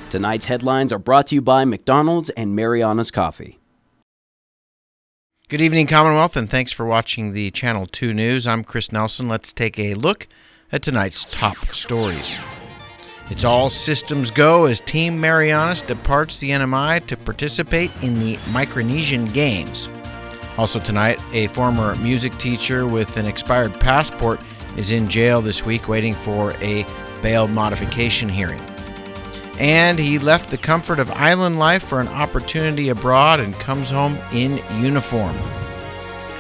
Tonight's headlines are brought to you by McDonald's and Marianas Coffee. Good evening, Commonwealth, and thanks for watching the Channel 2 News. I'm Chris Nelson. Let's take a look at tonight's top stories. It's all systems go as Team Marianas departs the NMI to participate in the Micronesian Games. Also tonight, a former music teacher with an expired passport is in jail this week waiting for a bail modification hearing. And he left the comfort of island life for an opportunity abroad and comes home in uniform.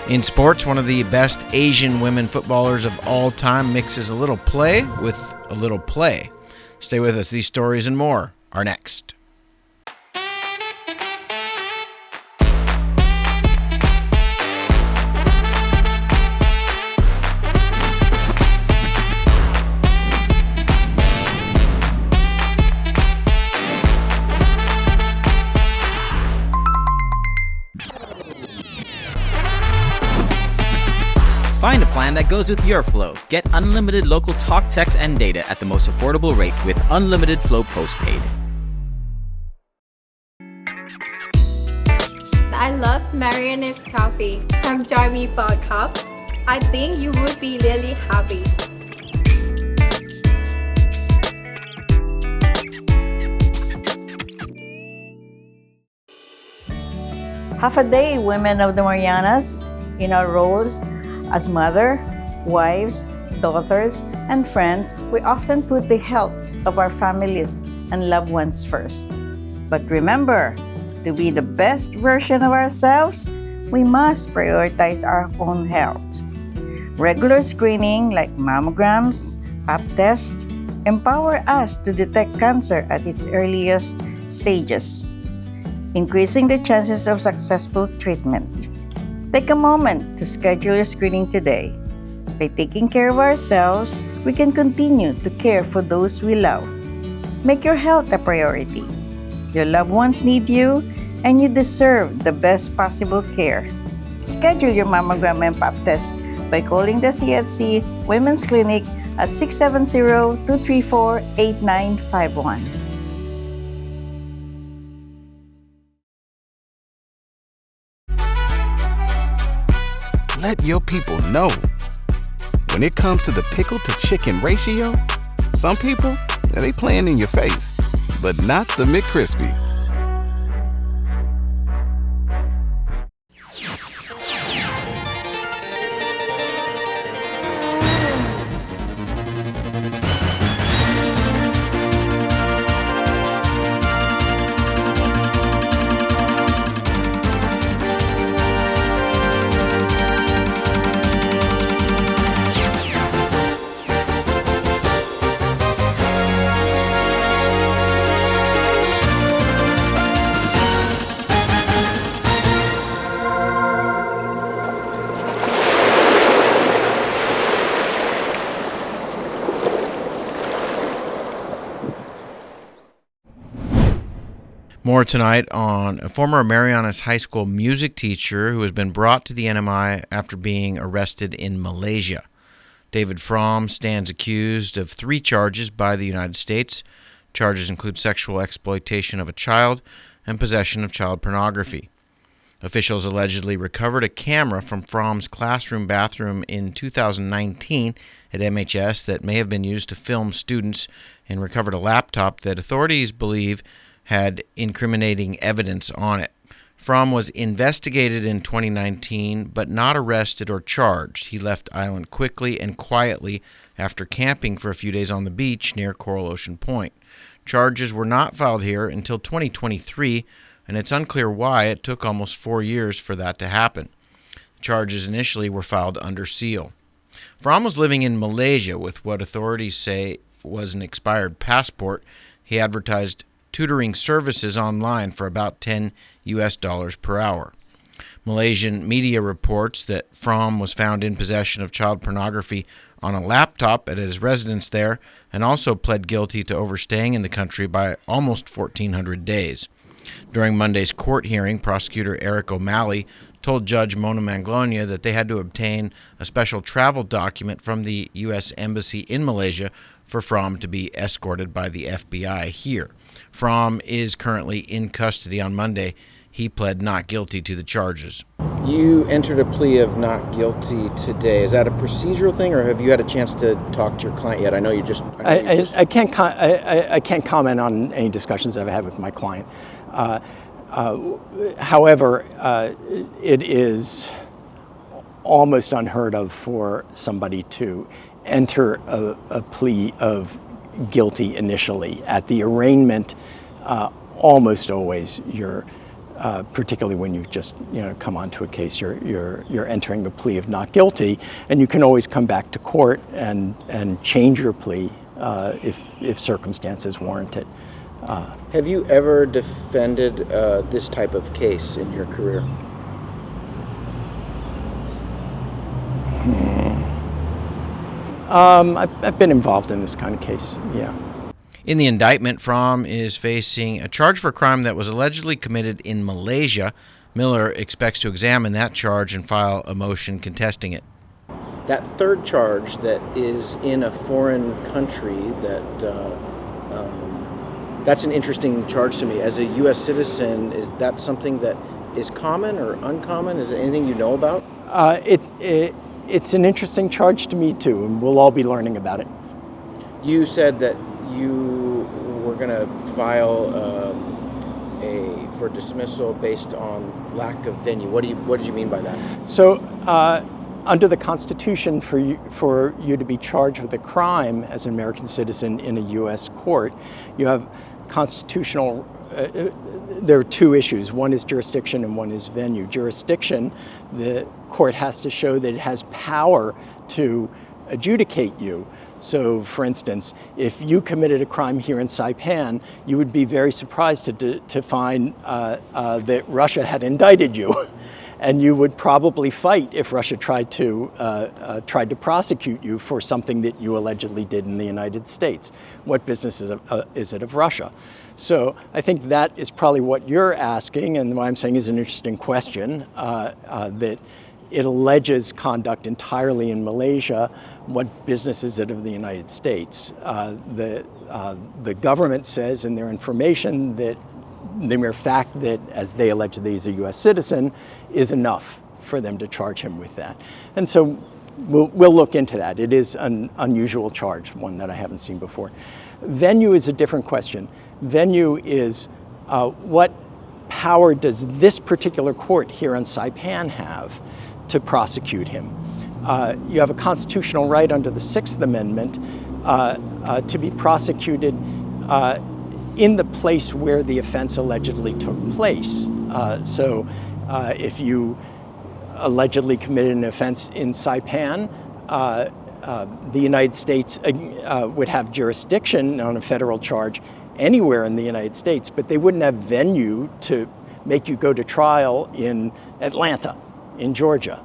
In sports, one of the best Asian women footballers of all time mixes a little play with a little play. Stay with us. These stories and more are next. Find a plan that goes with your flow. Get unlimited local talk, text, and data at the most affordable rate with Unlimited Flow Postpaid. I love Marianas coffee. Come join me for a cup. I think you would be really happy. Half a day, women of the Marianas, in our roles as mother, wives, daughters, and friends, we often put the health of our families and loved ones first. But remember, to be the best version of ourselves, we must prioritize our own health. Regular screening like mammograms, pap tests, empower us to detect cancer at its earliest stages, increasing the chances of successful treatment. Take a moment to schedule your screening today. By taking care of ourselves, we can continue to care for those we love. Make your health a priority. Your loved ones need you, and you deserve the best possible care. Schedule your mammogram and pap test by calling the CHC Women's Clinic at 670-234-8951. Let your people know. When it comes to the pickle to chicken ratio, some people, they playing in your face, but not the McCrispy. More tonight on a former Marianas High School music teacher who has been brought to the NMI after being arrested in Malaysia. David Fromm stands accused of 3 charges by the United States. Charges include sexual exploitation of a child and possession of child pornography. Officials allegedly recovered a camera from Fromm's classroom bathroom in 2019 at MHS that may have been used to film students, and recovered a laptop that authorities believe had incriminating evidence on it. Fromm was investigated in 2019, but not arrested or charged. He left island quickly and quietly after camping for a few days on the beach near Coral Ocean Point. Charges were not filed here until 2023, and it's unclear why it took almost 4 years for that to happen. Charges initially were filed under seal. Fromm was living in Malaysia with what authorities say was an expired passport. He advertised tutoring services online for about $10 per hour. Malaysian media reports that Fromm was found in possession of child pornography on a laptop at his residence there, and also pled guilty to overstaying in the country by almost 1,400 days. During Monday's court hearing, prosecutor Eric O'Malley told Judge Mona Manglonia that they had to obtain a special travel document from the U.S. Embassy in Malaysia for Fromm to be escorted by the FBI here. Fromm is currently in custody. On Monday, he pled not guilty to the charges. You entered a plea of not guilty today. Is that a procedural thing, or have you had a chance to talk to your client yet? I know you just... I can't comment on any discussions I've had with my client. However, it is almost unheard of for somebody to enter a plea of guilty initially. At the arraignment, almost always you're, particularly when you just come onto a case, you're entering a plea of not guilty, and you can always come back to court and change your plea if circumstances warrant it. Have you ever defended this type of case in your career? I've been involved in this kind of case, yeah. In the indictment, Fromm is facing a charge for a crime that was allegedly committed in Malaysia. Miller expects to examine that charge and file a motion contesting it. That third charge that is in a foreign country, that's an interesting charge to me. As a U.S. citizen, is that something that is common or uncommon? Is there anything you know about? It's an interesting charge to me, too, and we'll all be learning about it. You said that you were going to file for dismissal based on lack of venue. What did you mean by that? So, under the Constitution, for you to be charged with a crime as an American citizen in a U.S. court, you have constitutional. There are two issues. One is jurisdiction and one is venue. Jurisdiction, the court has to show that it has power to adjudicate you. So, for instance, if you committed a crime here in Saipan, you would be very surprised to find that Russia had indicted you. And you would probably fight if Russia tried to prosecute you for something that you allegedly did in the United States. What business is it of Russia? So I think that is probably what you're asking, and what I'm saying is an interesting question, that it alleges conduct entirely in Malaysia. What business is it of the United States? The government says in their information that the mere fact that, as they allege that he's a U.S. citizen, is enough for them to charge him with that. And so we'll look into that. It is an unusual charge, one that I haven't seen before. Venue is a different question. Venue is what power does this particular court here in Saipan have to prosecute him? You have a constitutional right under the Sixth Amendment to be prosecuted in the place where the offense allegedly took place. So if you allegedly committed an offense in Saipan, the United States would have jurisdiction on a federal charge anywhere in the United States, but they wouldn't have venue to make you go to trial in Atlanta, in Georgia.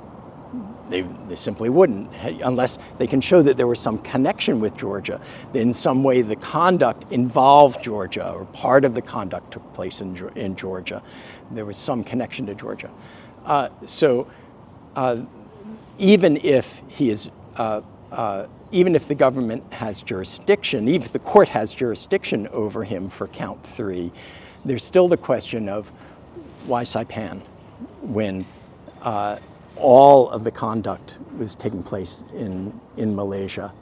They simply wouldn't, unless they can show that there was some connection with Georgia, that in some way the conduct involved Georgia, or part of the conduct took place in Georgia. There was some connection to Georgia. So even if he is, even if the government has jurisdiction, even if the court has jurisdiction over him for count 3, there's still the question of why Saipan, when all of the conduct was taking place in Malaysia.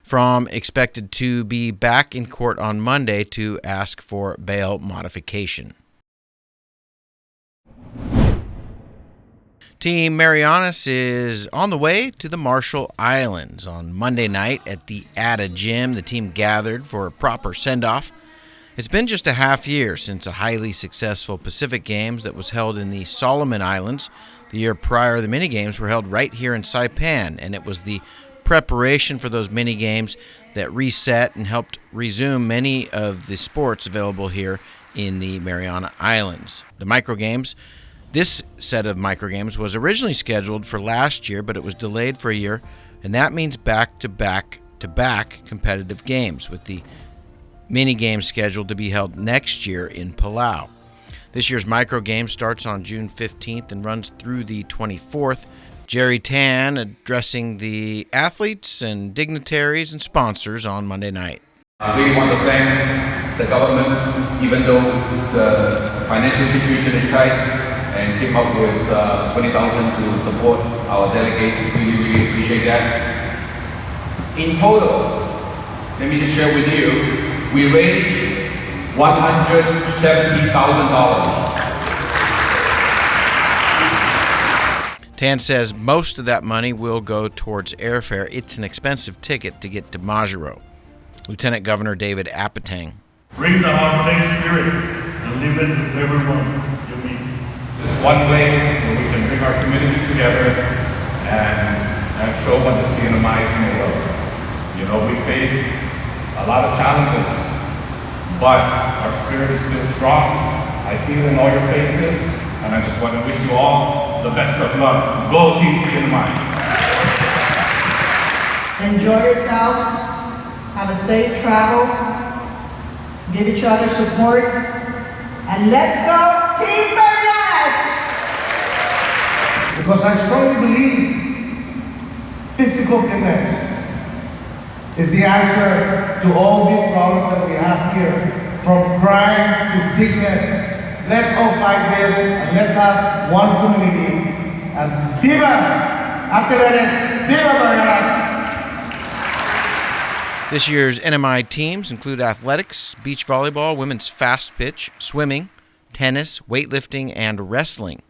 Fromm expected to be back in court on Monday to ask for bail modification. Team Marianas is on the way to the Marshall Islands. On Monday night at the Ada Gym, the team gathered for a proper send-off. It's been just a half year since a highly successful Pacific Games that was held in the Solomon Islands. The year prior, the mini-games were held right here in Saipan, and it was the preparation for those mini-games that reset and helped resume many of the sports available here in the Mariana Islands. The microgames, this set of microgames was originally scheduled for last year, but it was delayed for a year, and that means back-to-back competitive games, with the mini-games scheduled to be held next year in Palau. This year's micro game starts on June 15th and runs through the 24th. Jerry Tan addressing the athletes and dignitaries and sponsors on Monday night. I really want to thank the government, even though the financial situation is tight, and came up with $20,000 to support our delegates. Really appreciate that. In total, let me just share with you, we raised $170,000. Tan says most of that money will go towards airfare. It's an expensive ticket to get to Majuro. Lieutenant Governor David Apatang. Bring the holiday spirit and live it with everyone you meet. This is one way that we can bring our community together and show what the CNMI is made of. You know, we face a lot of challenges, but our spirit is still strong. I see it in all your faces, and I just want to wish you all the best of luck. Go Team CNMI. Enjoy yourselves. Have a safe travel. Give each other support. And let's go Team Marianas! Because I strongly believe physical fitness is the answer to all these problems that we have here, from crime to sickness. Let's all fight this, and let's have one community. And viva Activated, viva Marianas! This year's NMI teams include athletics, beach volleyball, women's fast pitch, swimming, tennis, weightlifting, and wrestling.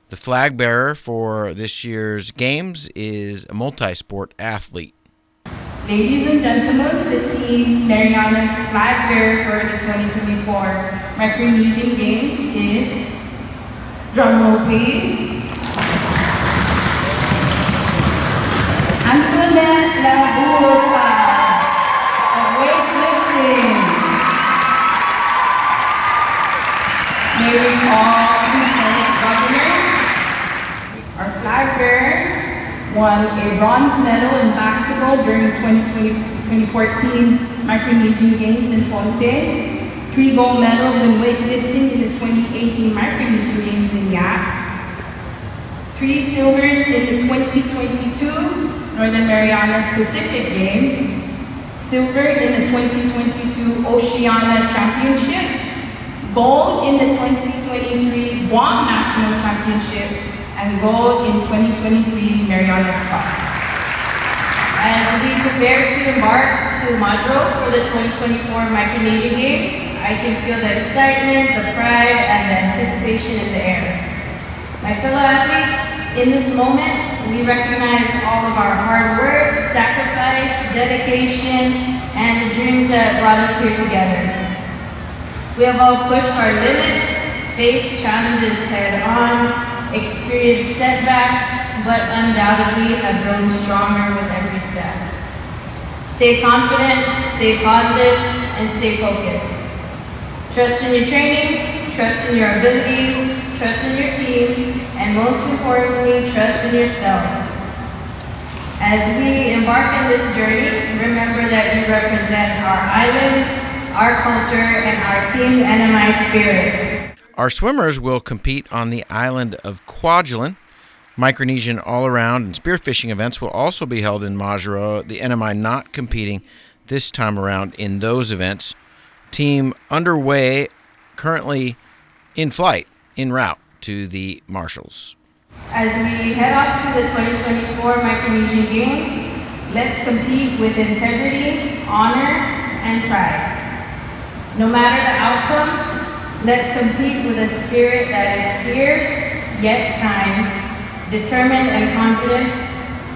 The flag bearer for this year's games is a multi-sport athlete. Ladies and gentlemen, the Team Marianas flag bearer for the 2024 Micronesian Games is, drumroll please, Antoinette Labusa of weightlifting. May we call Lieutenant Governor. Our flag bearer won a bronze medal in basketball during 2014 Micronesian Games in Ponte, 3 gold medals in weightlifting in the 2018 Micronesian Games in Yap, 3 silvers in the 2022 Northern Marianas Pacific Games, silver in the 2022 Oceania Championship, gold in the 2023 Guam National Championship, and gold in 2023 Marianas Cup. As we prepare to embark to Majuro for the 2024 Micronesian Games, I can feel the excitement, the pride, and the anticipation in the air. My fellow athletes, in this moment, we recognize all of our hard work, sacrifice, dedication, and the dreams that brought us here together. We have all pushed our limits, faced challenges head on, experienced setbacks, but undoubtedly have grown stronger with every step. Stay confident, stay positive, and stay focused. Trust in your training, trust in your abilities, trust in your team, and most importantly, trust in yourself. As we embark on this journey, remember that you represent our islands, our culture, and our Team NMI spirit. Our swimmers will compete on the island of Kwajalein. Micronesian all-around and spearfishing events will also be held in Majuro, the NMI not competing this time around in those events. Team underway, currently in flight, en route to the Marshalls. As we head off to the 2024 Micronesian Games, let's compete with integrity, honor, and pride. No matter the outcome, let's compete with a spirit that is fierce, yet kind, determined and confident,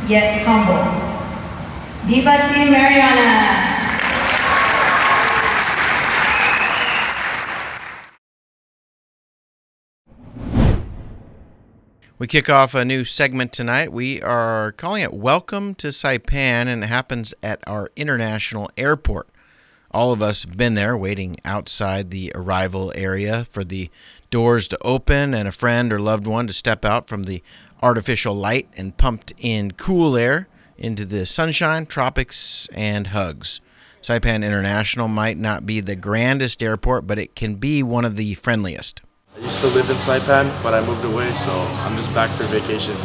yet humble. Viva Team Marianas! We kick off a new segment tonight. We are calling it Welcome to Saipan, and it happens at our international airport. All of us have been there waiting outside the arrival area for the doors to open and a friend or loved one to step out from the artificial light and pumped in cool air into the sunshine, tropics, and hugs. Saipan International might not be the grandest airport, but it can be one of the friendliest. I used to live in Saipan, but I moved away, so I'm just back for vacation.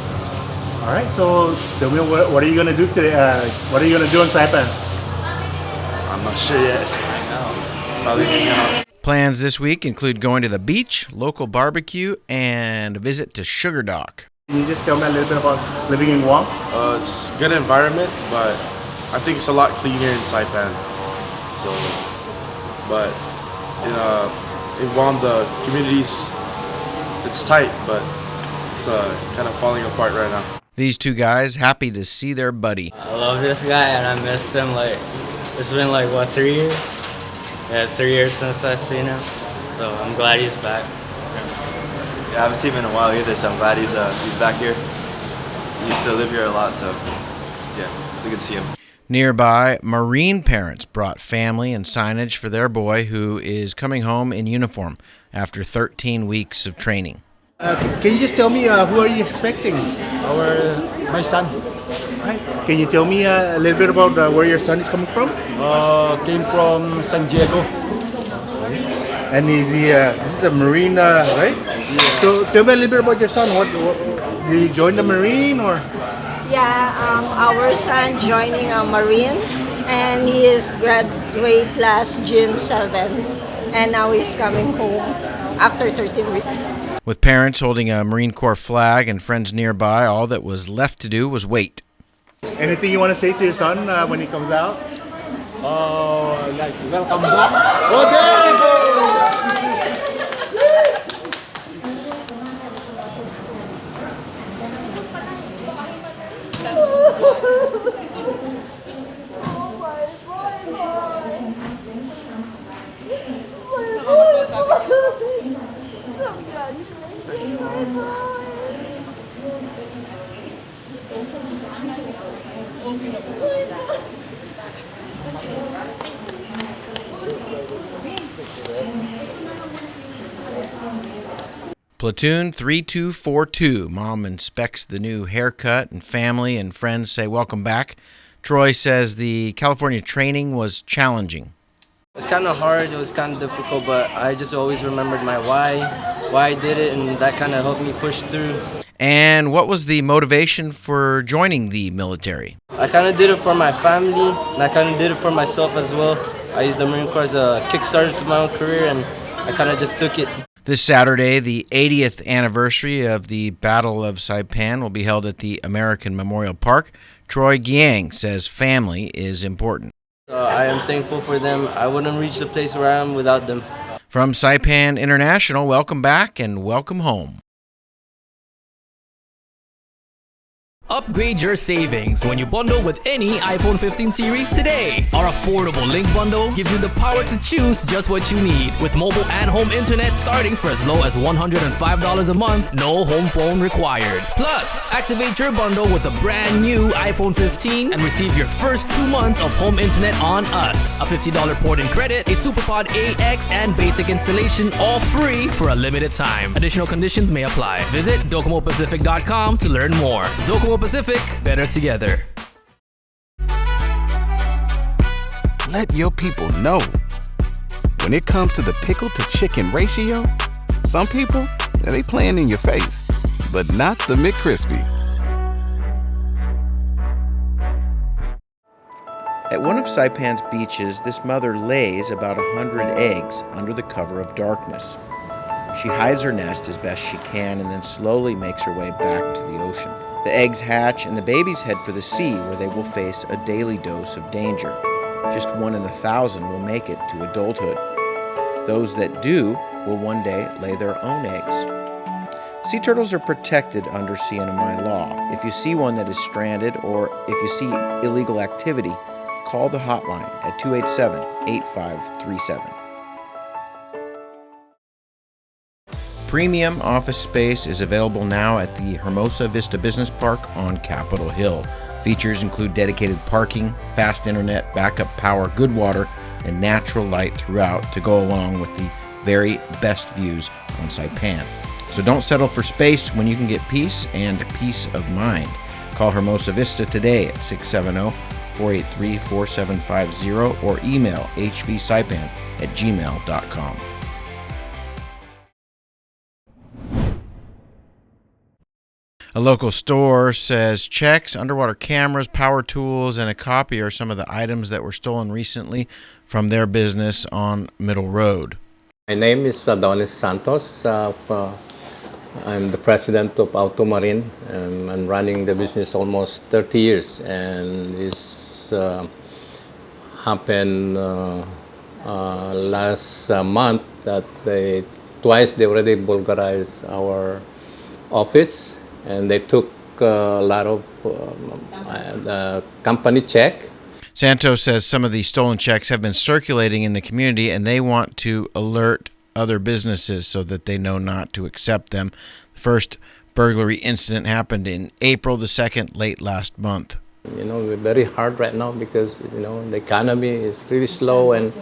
All right, so tell me, what are you going to do today? What are you going to do in Saipan? I'm not sure yet. I know. Probably hang out. Plans this week include going to the beach, local barbecue, and a visit to Sugar Dock. Can you just tell me a little bit about living in Guam? It's a good environment, but I think it's a lot cleaner in Saipan. So, but in Guam, the communities, it's tight, but it's kind of falling apart right now. These two guys happy to see their buddy. I love this guy and I missed him. It's been 3 years? Yeah, 3 years since I've seen him. So I'm glad he's back. Yeah, I haven't seen him in a while either, so I'm glad he's back here. He used to live here a lot, so yeah, it's good to see him. Nearby, Marine parents brought family and signage for their boy who is coming home in uniform after 13 weeks of training. Can you just tell me who are you expecting? My son. Right. Can you tell me a little bit about where your son is coming from? Came from San Diego. And is he? This is a Marine, right? Yeah. So tell me a little bit about your son. What did he join the Marine or? Yeah, our son joining a Marine, and he is graduate last June 7, and now he's coming home after 13 weeks. With parents holding a Marine Corps flag and friends nearby, all that was left to do was wait. Anything you want to say to your son when he comes out? Welcome back. Oh, there you go! Platoon 3242. Mom inspects the new haircut and family and friends say welcome back. Troy says the California training was challenging. It was kind of hard, it was kind of difficult, but I just always remembered my why I did it, and that kind of helped me push through. And what was the motivation for joining the military? I kind of did it for my family, and I kind of did it for myself as well. I used the Marine Corps as a kickstarter to my own career, and I kind of just took it. This Saturday, the 80th anniversary of the Battle of Saipan will be held at the American Memorial Park. Troy Giang says family is important. I am thankful for them. I wouldn't reach the place where I am without them. From Saipan International, welcome back and welcome home. Upgrade your savings when you bundle with any iPhone 15 series today. Our affordable Link bundle gives you the power to choose just what you need, with mobile and home internet starting for as low as $105 a month, no home phone required. Plus, activate your bundle with a brand new iPhone 15 and receive your first 2 months of home internet on us. A $50 port-in credit, a SuperPod AX, and basic installation, all free for a limited time. Additional conditions may apply. Visit DocomoPacific.com to learn more. Docomo Pacific, better together. Let your people know. When it comes to the pickle to chicken ratio, some people, they playing in your face, but not the McCrispy. At one of Saipan's beaches, this mother lays about 100 eggs under the cover of darkness. She hides her nest as best she can and then slowly makes her way back to the ocean. The eggs hatch and the babies head for the sea, where they will face a daily dose of danger. Just 1 in 1,000 will make it to adulthood. Those that do will one day lay their own eggs. Sea turtles are protected under CNMI law. If you see one that is stranded or if you see illegal activity, call the hotline at 287-8537. Premium office space is available now at the Hermosa Vista Business Park on Capitol Hill. Features include dedicated parking, fast internet, backup power, good water, and natural light throughout to go along with the very best views on Saipan. So don't settle for space when you can get peace and peace of mind. Call Hermosa Vista today at 670-483-4750 or email hvsaipan@gmail.com. A local store says checks, underwater cameras, power tools, and a copy are some of the items that were stolen recently from their business on Middle Road. My name is Adonis Santos. I'm the president of Automarine. I'm running the business almost 30 years, and this happened last month that twice they already burglarized our office, and they took a lot of the company check. Santos says some of these stolen checks have been circulating in the community, and they want to alert other businesses so that they know not to accept them. The first burglary incident happened in April, the second late last month. You know, we're very hard right now because, you know, the economy is really slow and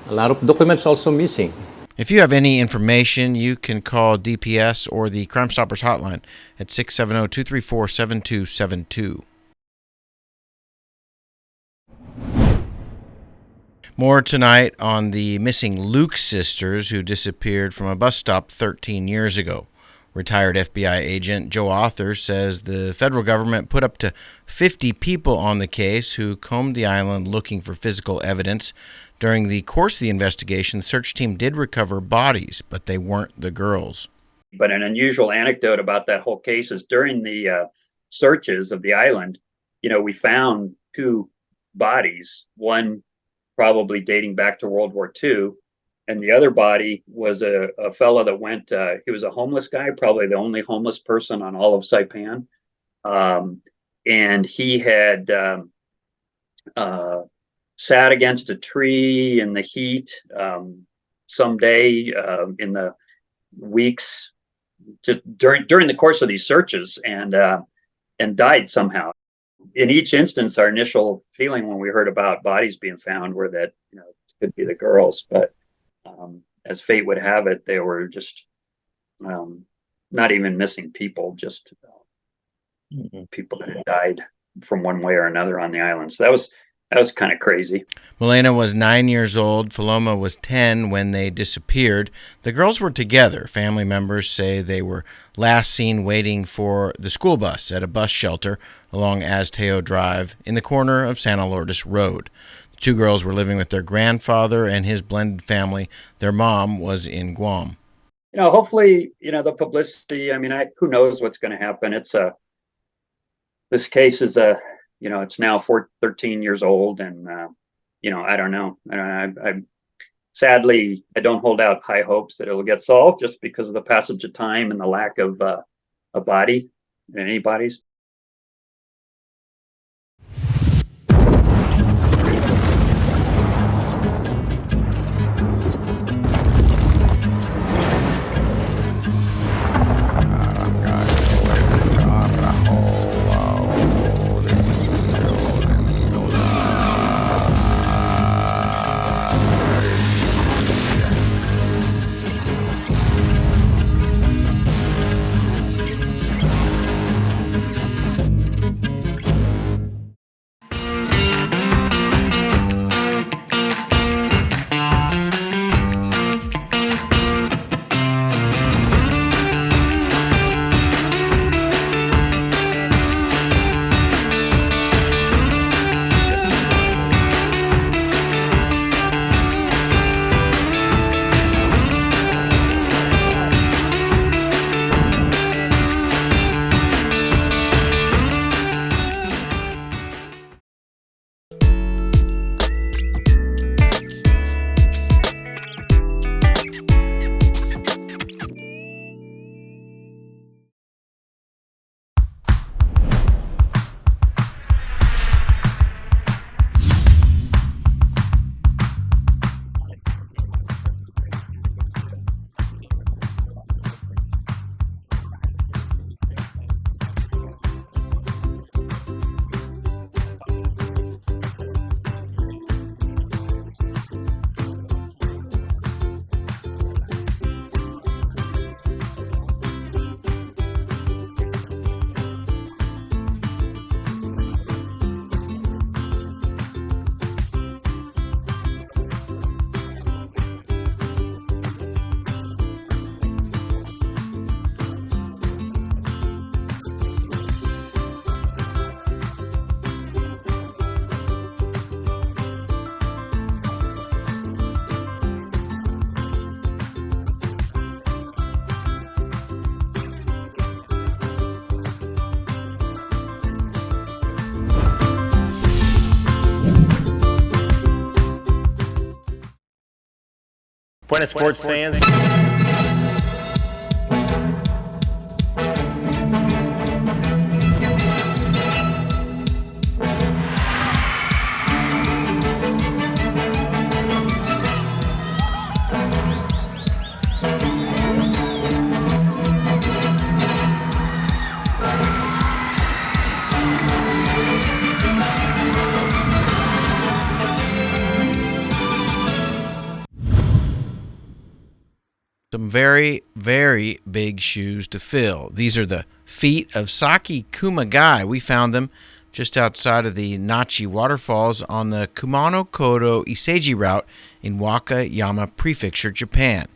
a lot of documents also missing. If you have any information, you can call DPS or the Crime Stoppers hotline at 670-234-7272. More tonight on the missing Luke sisters who disappeared from a bus stop 13 years ago. Retired FBI agent Joe Arthur says the federal government put up to 50 people on the case who combed the island looking for physical evidence. During the course of the investigation, the search team did recover bodies, but they weren't the girls. But an unusual anecdote about that whole case is during the searches of the island, you know, we found two bodies, one probably dating back to World War II, and the other body was a fellow that went, he was a homeless guy, probably the only homeless person on all of Saipan. And he had sat against a tree in the heat someday in the weeks just during the course of these searches, and died somehow. In each instance, our initial feeling when we heard about bodies being found were that, you know, it could be the girls, but as fate would have it, they were just not even missing people, just people that had died from one way or another on the island. So that was kind of crazy. Milena was 9 years old. Paloma was 10 when they disappeared. The girls were together. Family members say they were last seen waiting for the school bus at a bus shelter along Azteo Drive in the corner of Santa Lourdes Road. The two girls were living with their grandfather and his blended family. Their mom was in Guam. You know, hopefully, you know, the publicity, I mean, who knows what's going to happen. This case is you know, it's now 13 years old, and you know, I don't know. Sadly, I don't hold out high hopes that it'll get solved just because of the passage of time and the lack of a body, any bodies. Buenas sports fans. Some very, very big shoes to fill. These are the feet of Saki Kumagai. We found them just outside of the Nachi waterfalls on the Kumano-Kodo Iseji route in Wakayama Prefecture, Japan.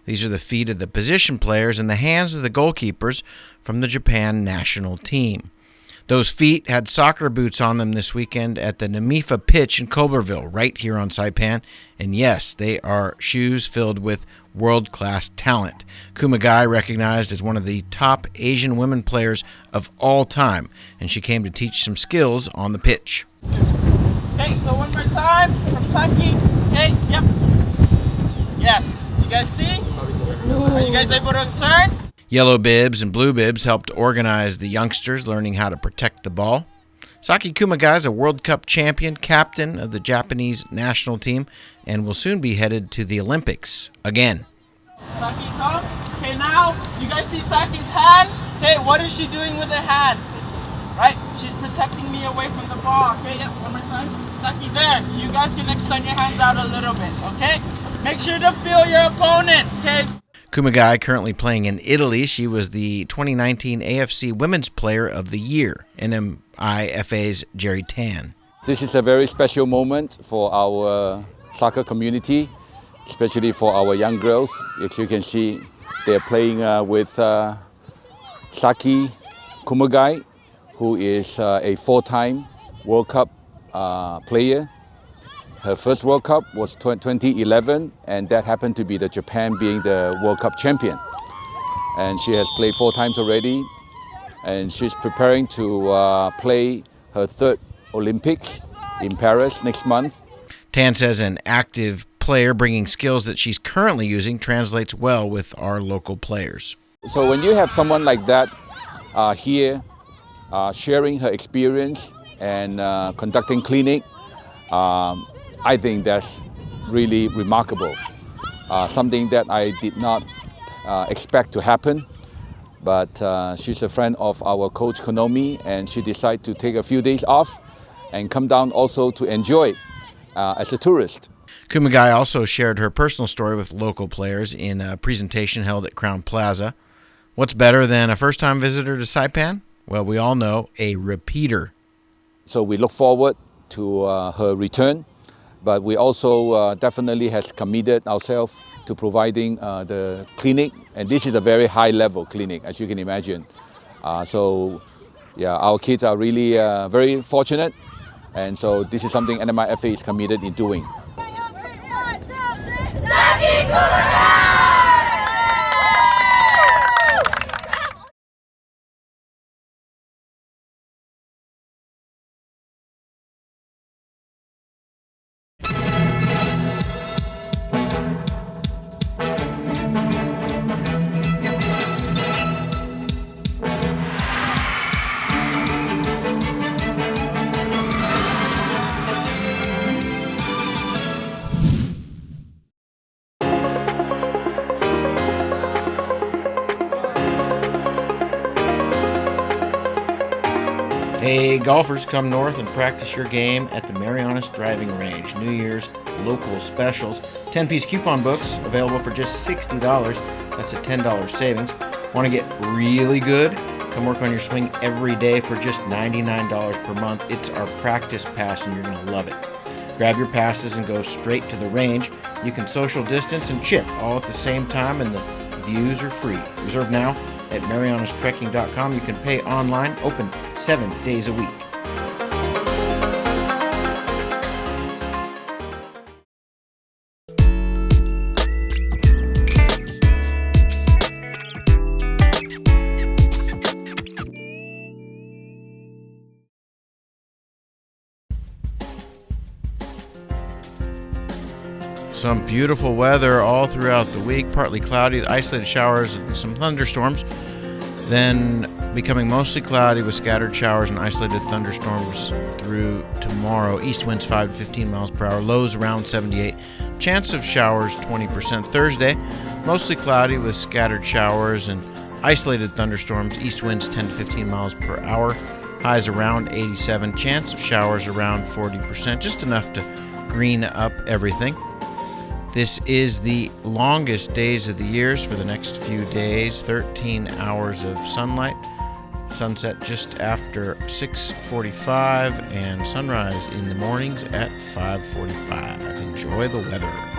These are the feet of the position players and the hands of the goalkeepers from the Japan national team. Those feet had soccer boots on them this weekend at the Namifa pitch in Coberville, right here on Saipan. And yes, they are shoes filled with world-class talent. Kumagai recognized as one of the top Asian women players of all time, and she came to teach some skills on the pitch. Okay, so one more time from Saki. Okay, yep. Yes, you guys see? Are you guys able to turn? Yellow bibs and blue bibs helped organize the youngsters learning how to protect the ball. Saki Kumagai is a World Cup champion, captain of the Japanese national team, and will soon be headed to the Olympics again. Saki, come. Okay, now, you guys see Saki's hand? Okay, what is she doing with her hand? Right? She's protecting me away from the ball. Okay, yep, one more time. Saki, there. You guys can extend your hands out a little bit, okay? Make sure to feel your opponent, okay? Kumagai currently playing in Italy. She was the 2019 AFC Women's Player of the Year, NMIFA's Jerry Tan. This is a very special moment for our soccer community, especially for our young girls. As you can see, they're playing with Saki Kumagai, who is a four-time World Cup player. Her first World Cup was 2011, and that happened to be the Japan being the World Cup champion. And she has played 4 times already, and she's preparing to play her third Olympics in Paris next month. Tan says an active player bringing skills that she's currently using translates well with our local players. So when you have someone like that here sharing her experience and conducting clinic, I think that's really remarkable. Something that I did not expect to happen, but she's a friend of our coach Konomi, and she decided to take a few days off and come down also to enjoy as a tourist. Kumagai also shared her personal story with local players in a presentation held at Crown Plaza. What's better than a first-time visitor to Saipan? Well, we all know a repeater. So we look forward to her return, but we also definitely has committed ourselves to providing the clinic, and this is a very high-level clinic, as you can imagine. So, yeah, our kids are really very fortunate, and so this is something NMIFA is committed in doing. Hey, golfers, come north and practice your game at the Marianas driving range. New Year's local specials. 10-piece coupon books available for just $60. That's a $10 savings. Want to get really good? Come work on your swing every day for just $99 per month. It's our practice pass, and you're going to love it. Grab your passes and go straight to the range. You can social distance and chip all at the same time, and the views are free. Reserve now at marianastrekking.com. You can pay online, open 7 days a week. Some beautiful weather all throughout the week. Partly cloudy, isolated showers and some thunderstorms. Then becoming mostly cloudy with scattered showers and isolated thunderstorms through tomorrow. East winds 5 to 15 miles per hour. Lows around 78. Chance of showers 20%. Thursday, mostly cloudy with scattered showers and isolated thunderstorms. East winds 10 to 15 miles per hour. Highs around 87. Chance of showers around 40%. Just enough to green up everything. This is the longest days of the years for the next few days. 13 hours of sunlight. Sunset just after 6:45 and sunrise in the mornings at 5:45. Enjoy the weather.